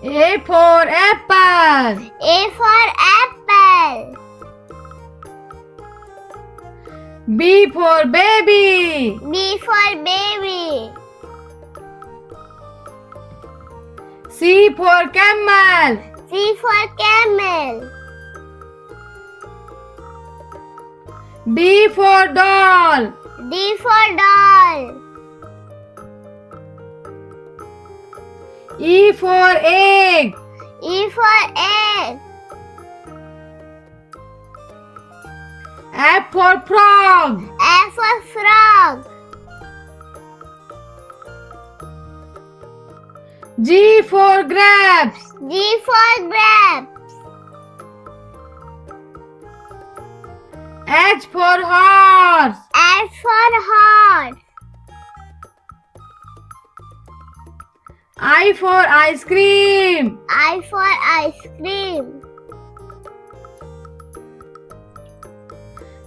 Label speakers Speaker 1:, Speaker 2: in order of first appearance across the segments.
Speaker 1: A for apple.
Speaker 2: A for apple.
Speaker 1: B for baby.
Speaker 2: B for baby.
Speaker 1: C for camel.
Speaker 2: C for camel.
Speaker 1: D for doll.
Speaker 2: D for doll.
Speaker 1: E for egg.
Speaker 2: E for egg.
Speaker 1: F for frog.
Speaker 2: F for frog.
Speaker 1: G for grapes.
Speaker 2: G for grapes.
Speaker 1: H for horse.
Speaker 2: H for horse.
Speaker 1: I for ice cream.
Speaker 2: I for ice cream.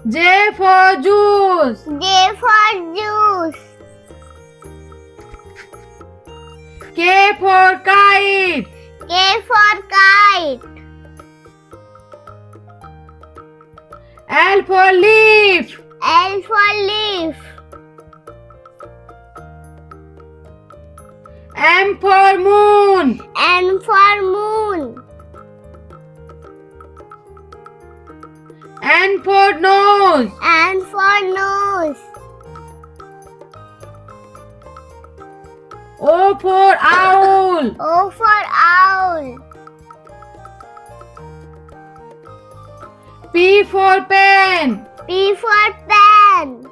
Speaker 1: J for juice.
Speaker 2: J for juice.
Speaker 1: K for kite.
Speaker 2: K for kite.
Speaker 1: L for leaf.
Speaker 2: L for leaf.
Speaker 1: M for moon.
Speaker 2: N for moon.
Speaker 1: N for nose.
Speaker 2: N for nose.
Speaker 1: O for owl.
Speaker 2: O for owl.
Speaker 1: P for pen.
Speaker 2: P for pen.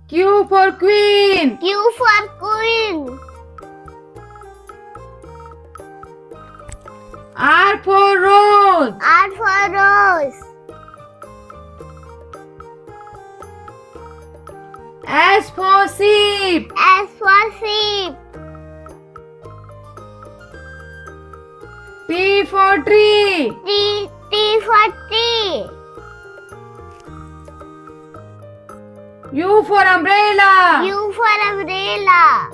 Speaker 1: Q for queen.
Speaker 2: Q for queen.
Speaker 1: R for rose.
Speaker 2: R for rose.
Speaker 1: S for sheep.
Speaker 2: S for sheep.
Speaker 1: T for tree.
Speaker 2: T for tree.
Speaker 1: U for umbrella.
Speaker 2: U for umbrella.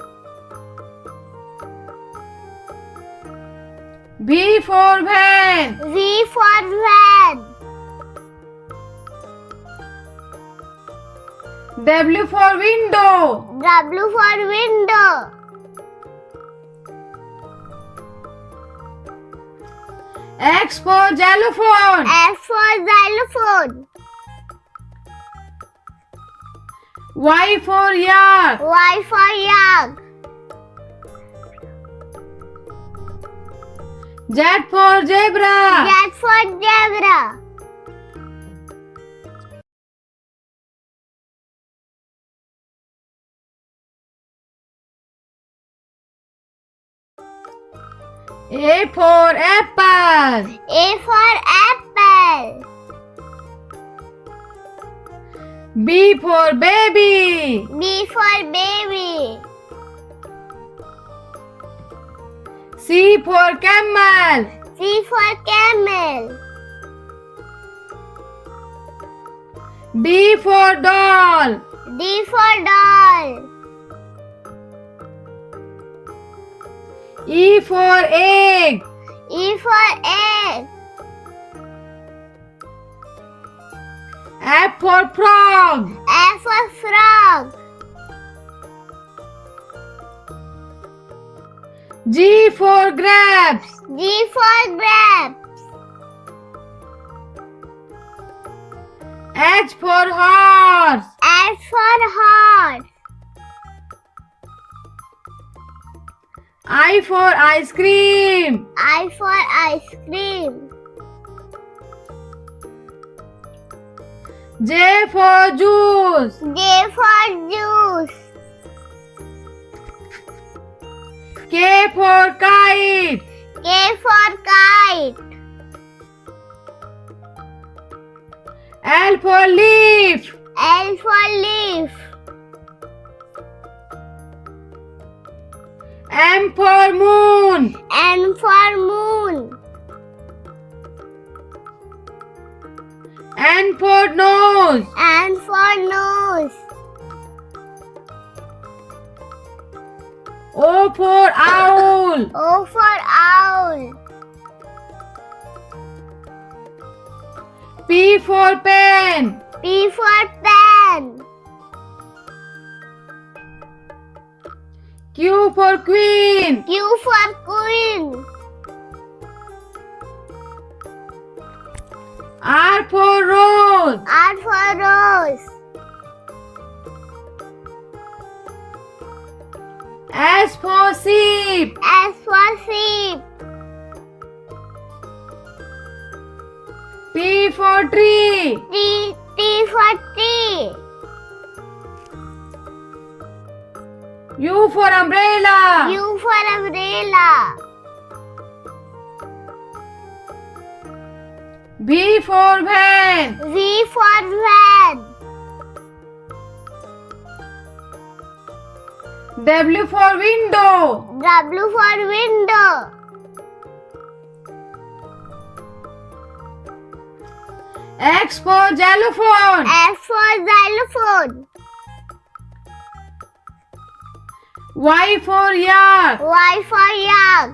Speaker 1: V for van.
Speaker 2: V for van.
Speaker 1: W for window.
Speaker 2: W for window.
Speaker 1: X for xylophone.
Speaker 2: X for xylophone.
Speaker 1: Y for yak.
Speaker 2: Y for yak.
Speaker 1: Z for zebra.
Speaker 2: Z for zebra.
Speaker 1: A for apple.
Speaker 2: A for apple.
Speaker 1: B for baby.
Speaker 2: B for baby.
Speaker 1: C for camel.
Speaker 2: C for camel.
Speaker 1: D for doll.
Speaker 2: D for doll.
Speaker 1: E for egg.
Speaker 2: E for egg.
Speaker 1: F for frog.
Speaker 2: F for frog.
Speaker 1: G for grapes.
Speaker 2: G for grapes.
Speaker 1: H for horse.
Speaker 2: H for horse.
Speaker 1: I for ice cream.
Speaker 2: I for ice cream.
Speaker 1: J for juice.
Speaker 2: J for juice.
Speaker 1: K for kite.
Speaker 2: K for kite.
Speaker 1: L for leaf.
Speaker 2: L for leaf.
Speaker 1: M for moon.
Speaker 2: N for moon.
Speaker 1: N for nose.
Speaker 2: N for nose.
Speaker 1: O for owl.
Speaker 2: O for owl.
Speaker 1: P for pen.
Speaker 2: P for pen.
Speaker 1: Q for queen.
Speaker 2: Q for queen.
Speaker 1: R for rose.
Speaker 2: R for rose.
Speaker 1: S for sheep.
Speaker 2: S for sheep.
Speaker 1: T for tree.
Speaker 2: T for tree.
Speaker 1: U for umbrella.
Speaker 2: U for umbrella.
Speaker 1: V for van.
Speaker 2: V for van.
Speaker 1: W for window.
Speaker 2: W for window.
Speaker 1: X for xylophone.
Speaker 2: X for xylophone.
Speaker 1: Y for yak.
Speaker 2: Y for yak.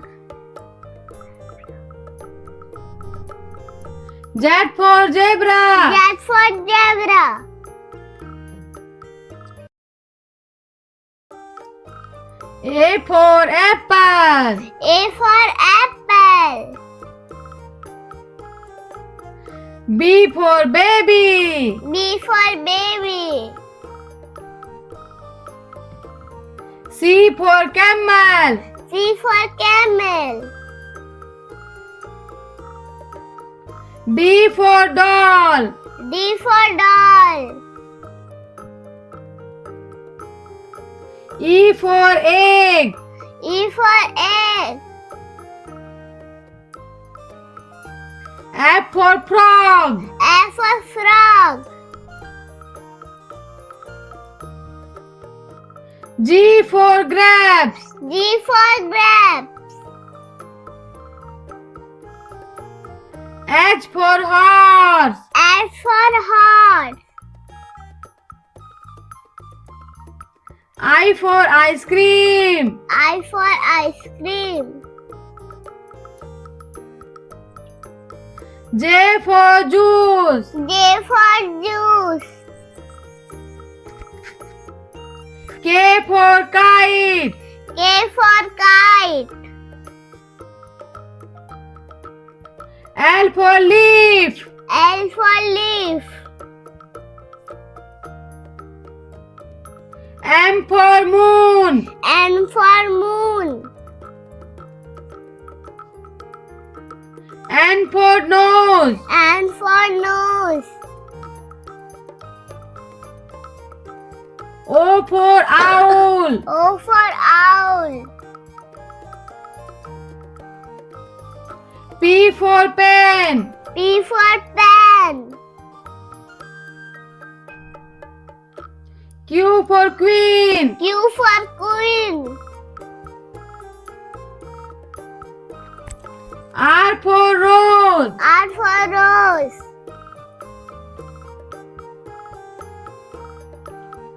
Speaker 1: Z for zebra.
Speaker 2: Z for zebra.
Speaker 1: A for apple.
Speaker 2: A for apple.
Speaker 1: B for baby.
Speaker 2: B for baby.
Speaker 1: C for camel.
Speaker 2: C for camel.
Speaker 1: D for doll.
Speaker 2: D for doll.
Speaker 1: E for egg.
Speaker 2: E for egg.
Speaker 1: F for frog.
Speaker 2: F for frog.
Speaker 1: G for grapes.
Speaker 2: G for grapes.
Speaker 1: H for horse.
Speaker 2: H for horse.
Speaker 1: I for ice cream.
Speaker 2: I for ice cream.
Speaker 1: J for juice.
Speaker 2: J for juice.
Speaker 1: K for kite.
Speaker 2: K for kite.
Speaker 1: L for leaf.
Speaker 2: L for leaf.
Speaker 1: M for moon.
Speaker 2: N for moon.
Speaker 1: N for nose.
Speaker 2: N for nose.
Speaker 1: O for owl.
Speaker 2: O for owl.
Speaker 1: P for pen.
Speaker 2: P for pen.
Speaker 1: Q for queen.
Speaker 2: Q for queen.
Speaker 1: R for rose.
Speaker 2: R for rose.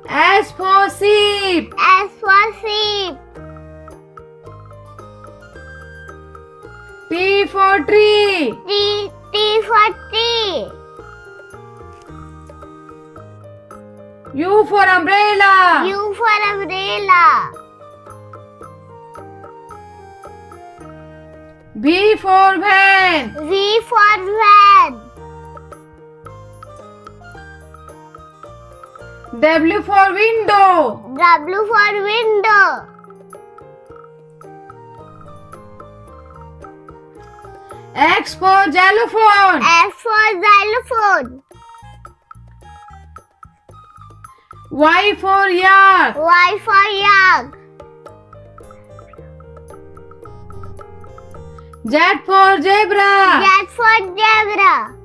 Speaker 1: S for sheep.
Speaker 2: S for sheep.
Speaker 1: T for tree.
Speaker 2: T for tree.
Speaker 1: U for umbrella.
Speaker 2: U for umbrella.
Speaker 1: V for van.
Speaker 2: V for van.
Speaker 1: W for window.
Speaker 2: W for window.
Speaker 1: X for xylophone.
Speaker 2: X for xylophone.
Speaker 1: Y for yak.
Speaker 2: Y for yak.
Speaker 1: Z for zebra.
Speaker 2: Z for zebra.